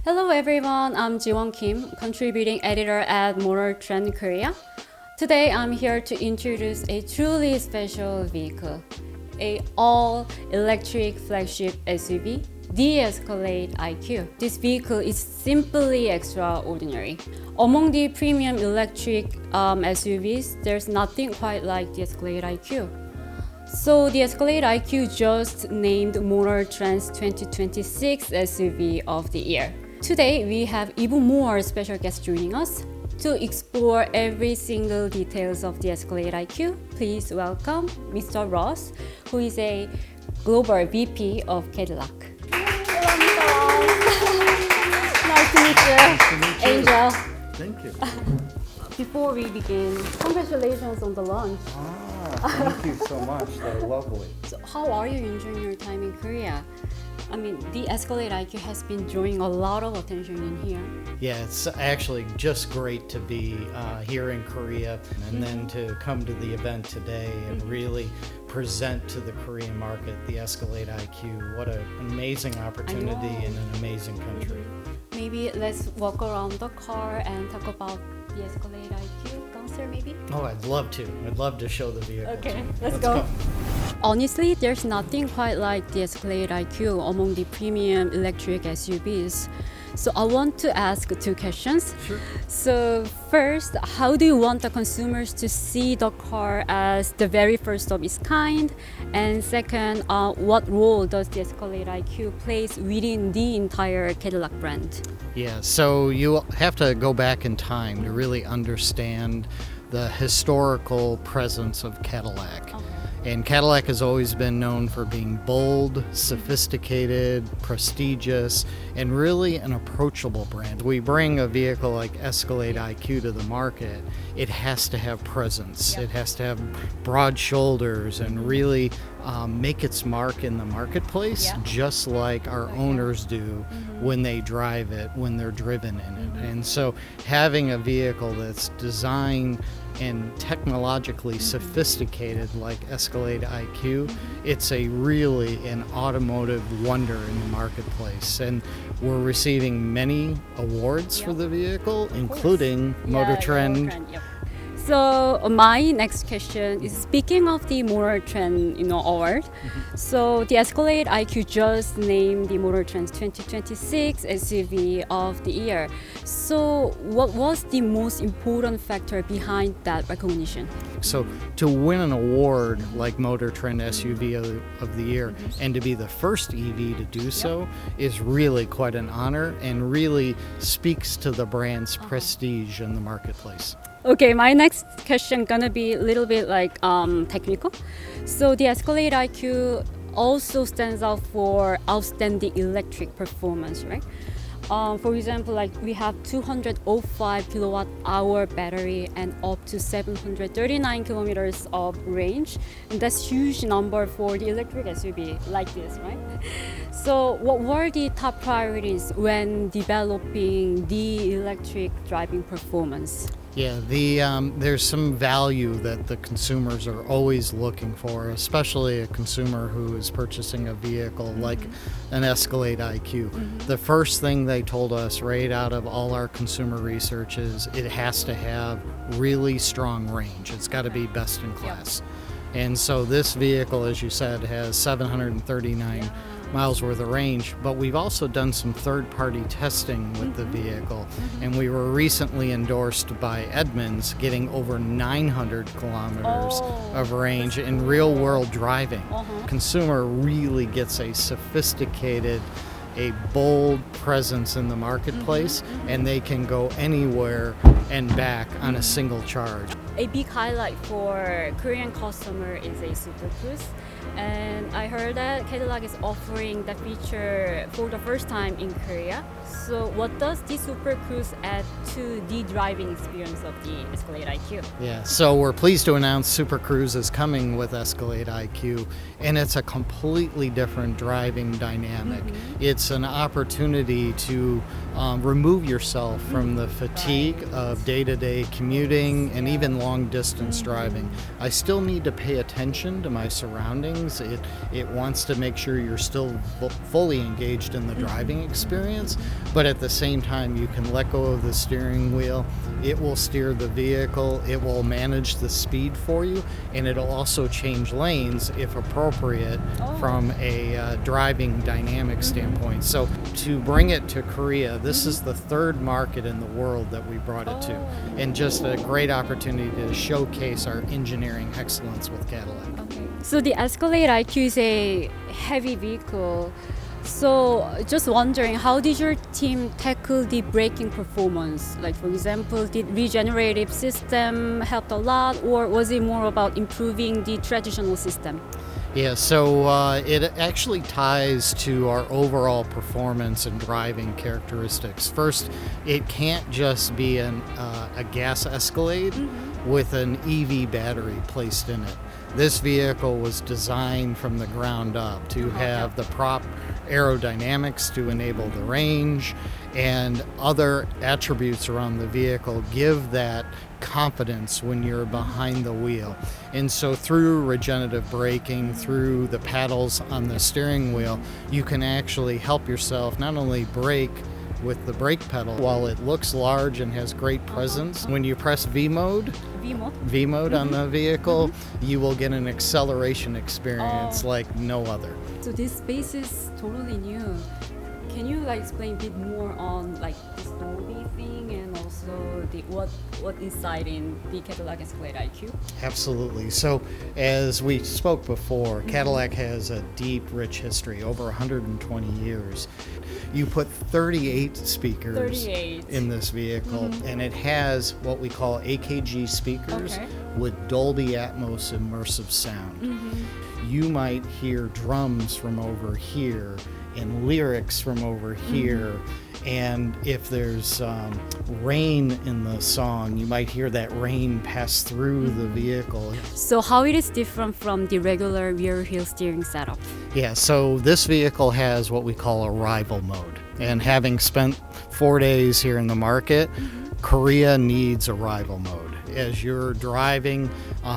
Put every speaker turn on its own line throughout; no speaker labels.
Hello everyone, I'm Jiwon Kim, contributing editor at Motor Trend Korea. Today I'm here to introduce a truly special vehicle, a all-electric flagship SUV, the Escalade IQ. This vehicle is simply extraordinary. Among the premium electric SUVs, there's nothing quite like the Escalade IQ. So the Escalade IQ just named Motor Trend's 2026 SUV of the year. Today we have even more special guests joining us to explore every single details of the Escalade IQ. Please welcome Mr. Roth, who is a global VP of Cadillac. Hello, Mr. Roth. Nice to meet you. Angel.
Thank you.
Before we begin, congratulations on the launch.
Thank you so much. They're lovely.
So how are you enjoying your time in Korea? I mean, the Escalade IQ has been drawing a lot of attention in here.
Yeah, it's actually just great to be here in Korea and then to come to the event today and really present to the Korean market the Escalade IQ. What an amazing opportunity in an amazing country.
Maybe let's walk around the car and talk about the Escalade IQ downstairs maybe?
Oh, I'd love to. I'd love to show the vehicle.
Okay, let's go. Honestly, there's nothing quite like the Escalade IQ among the premium electric SUVs. So I want to ask two questions.
Sure.
So first, how do you want the consumers to see the car as the very first of its kind? And second, what role does the Escalade IQ plays within the entire Cadillac brand?
Yeah, so you have to go back in time to really understand the historical presence of Cadillac.
Okay.
And Cadillac has always been known for being bold, sophisticated, prestigious, and really an approachable brand. We bring a vehicle like Escalade IQ to the market, it has to have presence.
Yep.
It has to have broad shoulders and really make its mark in the marketplace,
Yeah.
just like our owners do when they drive it, when they're driven in it. And so having a vehicle that's designed and technologically sophisticated like Escalade IQ, it's really an automotive wonder in the marketplace. And we're receiving many awards for the vehicle, including Motor Trend.
Yep. So my next question is, speaking of the Motor Trend, award. So the Escalade IQ just named the Motor Trend's 2026 SUV of the year. So what was the most important factor behind that recognition?
So to win an award like Motor Trend SUV of the year and to be the first EV to do so is really quite an honor and really speaks to the brand's prestige in the marketplace.
Okay, my next question gonna be a little bit like technical. So the Escalade IQ also stands out for outstanding electric performance, right? For example, like we have 205 kilowatt hour battery and up to 739 kilometers of range, and that's huge number for the electric SUV like this, right? So what were the top priorities when developing the electric driving performance?
Yeah, there's some value that the consumers are always looking for, especially a consumer who is purchasing a vehicle like an Escalade IQ. The first thing they told us right out of all our consumer research is it has to have really strong range. It's got to be best in class. And so this vehicle, as you said, has 739 miles worth of range, but we've also done some third-party testing with the vehicle, and we were recently endorsed by Edmunds, getting over 900 kilometers of range in real-world driving. Consumer really gets a sophisticated, a bold presence in the marketplace, and they can go anywhere and back on a single charge.
A big highlight for Korean customer is a Super Cruise. And I heard that Cadillac is offering that feature for the first time in Korea. So what does the Super Cruise add to the driving experience of the Escalade IQ?
Yeah, so we're pleased to announce Super Cruise is coming with Escalade IQ, and it's a completely different driving dynamic. It's an opportunity to remove yourself from the fatigue of day-to-day commuting and even long-distance driving. I still need to pay attention to my surroundings. It wants to make sure you're still fully engaged in the driving experience, but at the same time you can let go of the steering wheel. It will steer the vehicle, it will manage the speed for you, and it'll also change lanes if appropriate from a driving dynamic standpoint. So to bring it to Korea, this is the third market in the world that we brought it to, and just a great opportunity to showcase our engineering excellence with Cadillac.
Okay. So the Escalade IQ is a heavy vehicle. So just wondering, how did your team tackle the braking performance? Like, for example, did regenerative system help a lot, or was it more about improving the traditional system?
Yeah, so it actually ties to our overall performance and driving characteristics. First, it can't just be a gas Escalade with an EV battery placed in it. This vehicle was designed from the ground up to have the prop aerodynamics to enable the range, and other attributes around the vehicle give that confidence when you're behind the wheel. And so through regenerative braking, through the paddles on the steering wheel, you can actually help yourself not only brake with the brake pedal while it looks large and has great presence. When you press V mode on the vehicle, you will get an acceleration experience like no other.
So this space is totally new. Can you explain a bit more on this Dolby thing and also the what inside in the Cadillac Escalade IQ?
Absolutely. So as we spoke before, Cadillac has a deep, rich history, over 120 years. You put 38 speakers in this vehicle, and it has what we call AKG speakers with Dolby Atmos immersive sound. You might hear drums from over here and lyrics from over here, and if there's rain in the song, you might hear that rain pass through the vehicle.
So how it is different from the regular rear wheel steering setup?
Yeah, so this vehicle has what we call arrival mode, and having spent 4 days here in the market, Korea needs arrival mode. As you're driving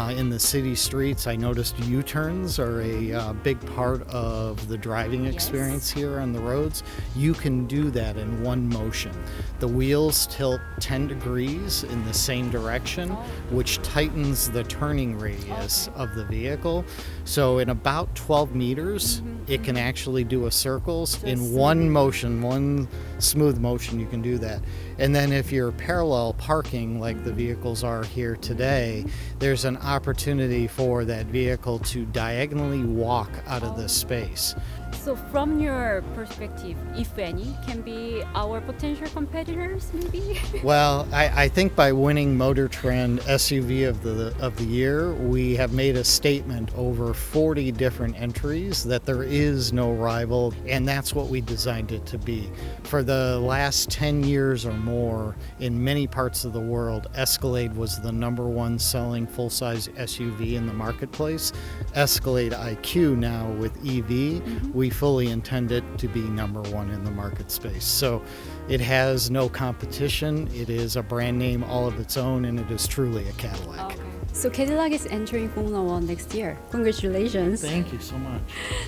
in the city streets, I noticed U-turns are a big part of the driving experience here on the roads. You can do that in one motion. The wheels tilt 10 degrees in the same direction, which tightens the turning radius of the vehicle. So in about 12 meters, it can actually do a circles in one motion, one smooth motion. You can do that. And then if you're parallel parking like the vehicles are here today, there's an opportunity for that vehicle to diagonally walk out of this space.
So from your perspective, if any, can be our potential competitors maybe?
Well, I think by winning Motor Trend SUV of the year, we have made a statement over 40 different entries that there is no rival, and that's what we designed it to be. For the last 10 years or more, in many parts of the world, Escalade was the #1 selling full-size SUV in the marketplace. Escalade IQ now with EV, we fully intend it to be #1 in the market space. So it has no competition. It is a brand name all of its own, and it is truly a Cadillac.
Okay. So Cadillac is entering Formula One next year. Congratulations.
Thank you so much.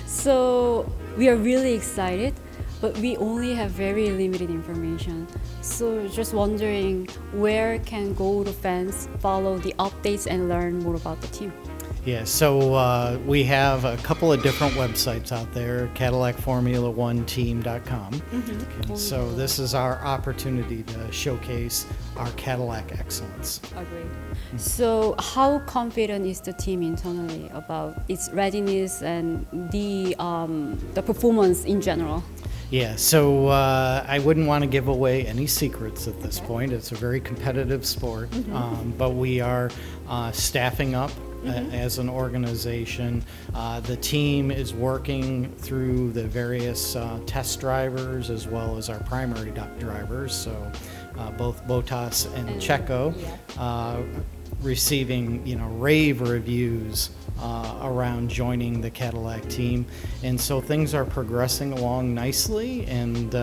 So we are really excited, but we only have very limited information. So just wondering, where can Go-To fans follow the updates and learn more about the team?
Yeah, so we have a couple of different websites out there, CadillacFormula1Team.com. So this is our opportunity to showcase our Cadillac excellence.
Agreed. So how confident is the team internally about its readiness and the performance in general?
Yeah, so I wouldn't want to give away any secrets at this point. It's a very competitive sport, but we are staffing up as an organization. The team is working through the various test drivers as well as our primary drivers, so both Bottas and Checo, receiving rave reviews around joining the Cadillac team, and so things are progressing along nicely, and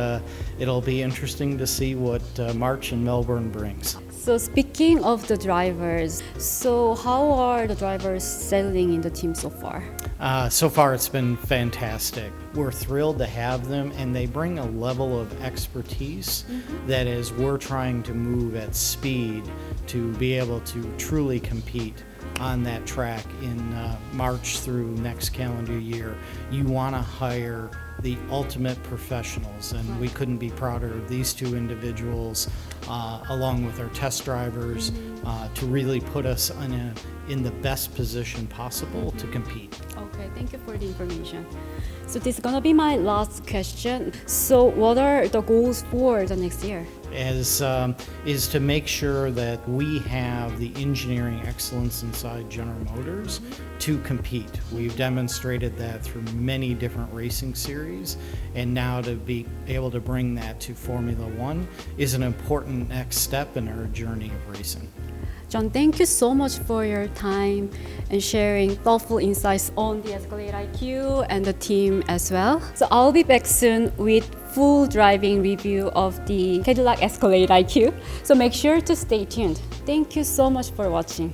it'll be interesting to see what March in Melbourne brings.
So speaking of the drivers, so how are the drivers settling in the team so far?
So far, it's been fantastic. We're thrilled to have them, and they bring a level of expertise that as we're trying to move at speed to be able to truly compete on that track in March through next calendar year, you want to hire the ultimate professionals, and we couldn't be prouder of these two individuals along with our test drivers to really put us in the best position possible to compete.
Okay, thank you for the information. So this is gonna be my last question. So what are the goals for the next year?
Is to make sure that we have the engineering excellence inside General Motors to compete. We've demonstrated that through many different racing series, and now to be able to bring that to Formula One is an important next step in our journey of racing.
John, thank you so much for your time and sharing thoughtful insights on the Escalade IQ and the team as well. So I'll be back soon with full driving review of the Cadillac Escalade IQ. So make sure to stay tuned. Thank you so much for watching.